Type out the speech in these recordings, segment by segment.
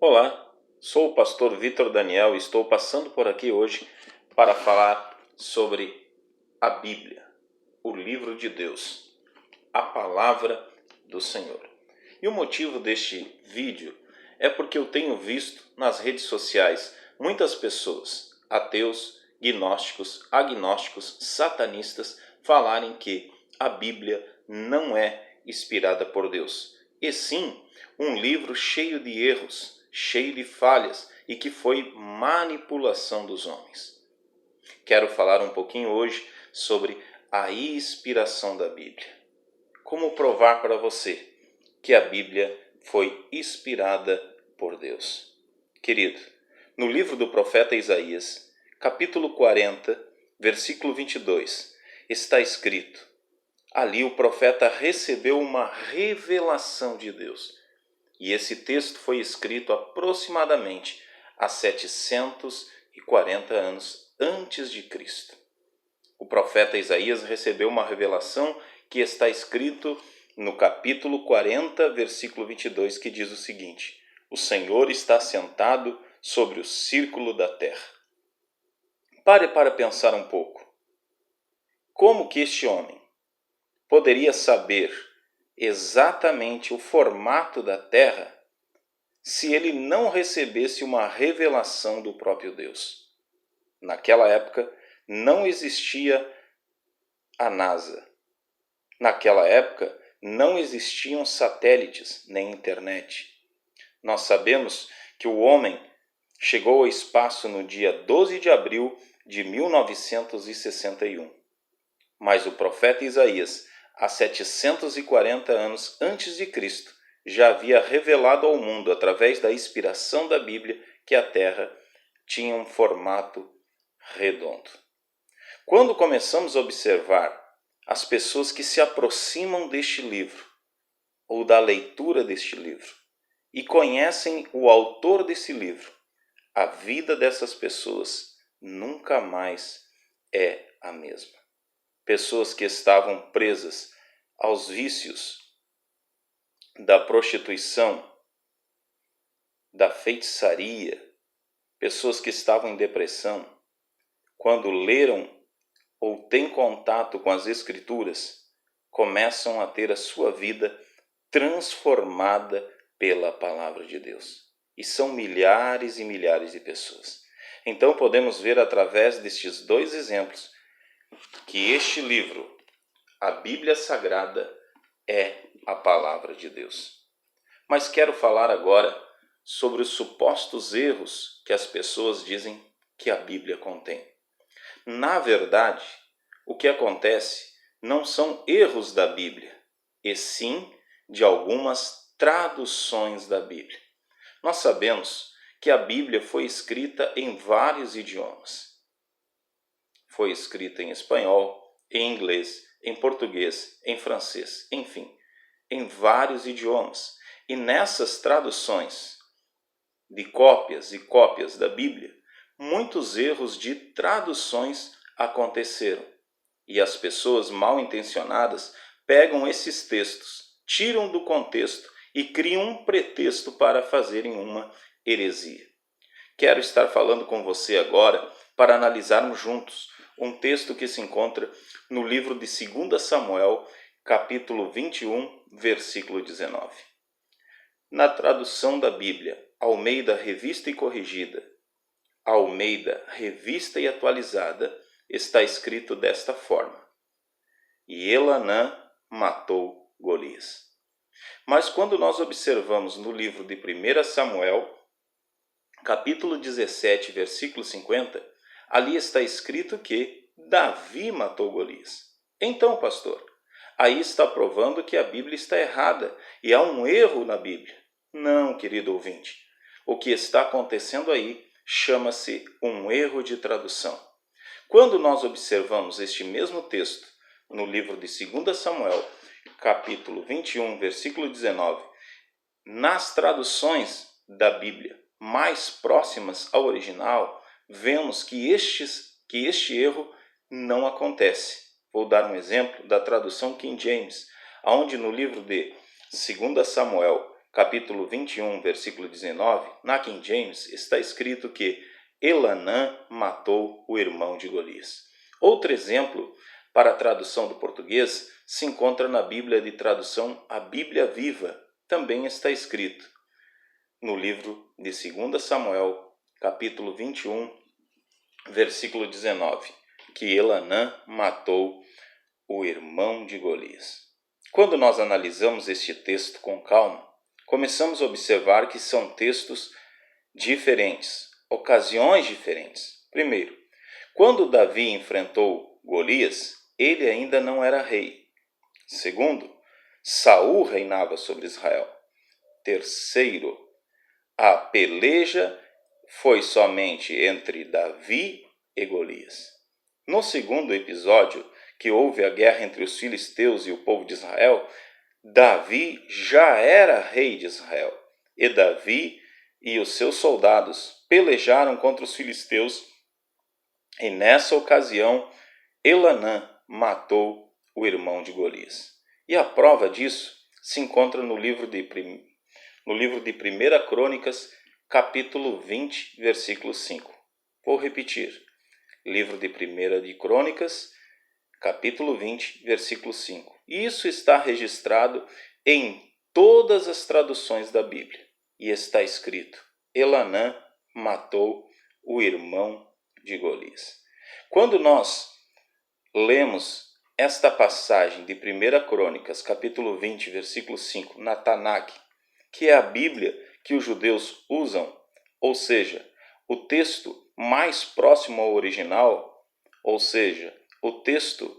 Olá, sou o pastor Vitor Daniel e estou passando por aqui hoje para falar sobre a Bíblia, o livro de Deus, a palavra do Senhor. E o motivo deste vídeo é porque eu tenho visto nas redes sociais muitas pessoas, ateus, gnósticos, agnósticos, satanistas, falarem que a Bíblia não é inspirada por Deus, e sim um livro cheio de erros, cheio de falhas e que foi manipulação dos homens. Quero falar um pouquinho hoje sobre a inspiração da Bíblia. Como provar para você que a Bíblia foi inspirada por Deus? Querido, no livro do profeta Isaías, capítulo 40, versículo 22, está escrito: ali o profeta recebeu uma revelação de Deus. E esse texto foi escrito aproximadamente há 740 anos antes de Cristo. O profeta Isaías recebeu uma revelação que está escrito no capítulo 40, versículo 22, que diz o seguinte: o Senhor está sentado sobre o círculo da terra. Pare para pensar um pouco. Como que este homem poderia saber exatamente o formato da terra se ele não recebesse uma revelação do próprio Deus? Naquela época não existia a NASA. Naquela época não existiam satélites nem internet. Nós sabemos que o homem chegou ao espaço no dia 12 de abril de 1961. Mas o profeta Isaías, há 740 anos antes de Cristo, já havia revelado ao mundo, através da inspiração da Bíblia, que a Terra tinha um formato redondo. Quando começamos a observar as pessoas que se aproximam deste livro, ou da leitura deste livro, e conhecem o autor desse livro, a vida dessas pessoas nunca mais é a mesma. Pessoas que estavam presas aos vícios da prostituição, da feitiçaria, pessoas que estavam em depressão, quando leram ou têm contato com as Escrituras, começam a ter a sua vida transformada pela palavra de Deus. E são milhares e milhares de pessoas. Então podemos ver através destes dois exemplos que este livro, a Bíblia Sagrada, é a palavra de Deus. Mas quero falar agora sobre os supostos erros que as pessoas dizem que a Bíblia contém. Na verdade, o que acontece não são erros da Bíblia, e sim de algumas traduções da Bíblia. Nós sabemos que a Bíblia foi escrita em vários idiomas. Foi escrita em espanhol, em inglês, em português, em francês, enfim, em vários idiomas. E nessas traduções de cópias e cópias da Bíblia, muitos erros de traduções aconteceram. E as pessoas mal intencionadas pegam esses textos, tiram do contexto e criam um pretexto para fazerem uma heresia. Quero estar falando com você agora para analisarmos juntos um texto que se encontra no livro de 2 Samuel, capítulo 21, versículo 19. Na tradução da Bíblia, Almeida Revista e Corrigida, Almeida Revista e Atualizada, está escrito desta forma: e Elanã matou Golias. Mas quando nós observamos no livro de 1 Samuel, capítulo 17, versículo 50, ali está escrito que Davi matou Golias. Então, pastor, aí está provando que a Bíblia está errada e há um erro na Bíblia. Não, querido ouvinte. O que está acontecendo aí chama-se um erro de tradução. Quando nós observamos este mesmo texto no livro de 2 Samuel, capítulo 21, versículo 19, nas traduções da Bíblia mais próximas ao original, vemos que este erro não acontece. Vou dar um exemplo da tradução King James, onde no livro de 2 Samuel, capítulo 21, versículo 19, na King James, está escrito que Elanã matou o irmão de Golias. Outro exemplo para a tradução do português se encontra na Bíblia de tradução A Bíblia Viva. Também está escrito no livro de 2 Samuel, capítulo 21, versículo 19, que Elanã matou o irmão de Golias. Quando nós analisamos este texto com calma, começamos a observar que são textos diferentes, ocasiões diferentes. Primeiro, quando Davi enfrentou Golias, ele ainda não era rei. Segundo, Saul reinava sobre Israel. Terceiro, a peleja foi somente entre Davi e Golias. No segundo episódio, que houve a guerra entre os filisteus e o povo de Israel, Davi já era rei de Israel. E Davi e os seus soldados pelejaram contra os filisteus. E nessa ocasião, Elanã matou o irmão de Golias. E a prova disso se encontra no livro de 1 Crônicas, capítulo 20, versículo 5. Vou repetir. Livro de 1 Crônicas, capítulo 20, versículo 5. Isso está registrado em todas as traduções da Bíblia. E está escrito: Elanã matou o irmão de Golias. Quando nós lemos esta passagem de 1 Crônicas, capítulo 20, versículo 5, na Tanakh, que é a Bíblia que os judeus usam, ou seja, o texto mais próximo ao original, ou seja, o texto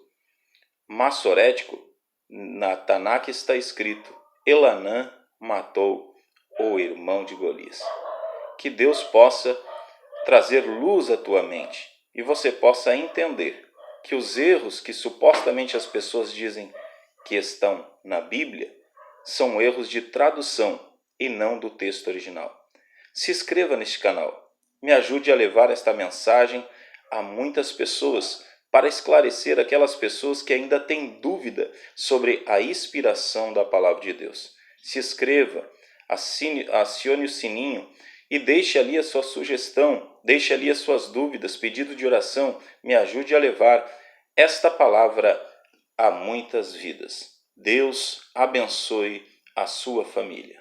massorético, na Tanakh está escrito: Elanã matou o irmão de Golias. Que Deus possa trazer luz à tua mente e você possa entender que os erros que supostamente as pessoas dizem que estão na Bíblia são erros de tradução e não do texto original. Se inscreva neste canal, me ajude a levar esta mensagem a muitas pessoas para esclarecer aquelas pessoas que ainda têm dúvida sobre a inspiração da Palavra de Deus. Se inscreva, acione o sininho e deixe ali a sua sugestão, deixe ali as suas dúvidas, pedido de oração, me ajude a levar esta palavra a muitas vidas. Deus abençoe a sua família.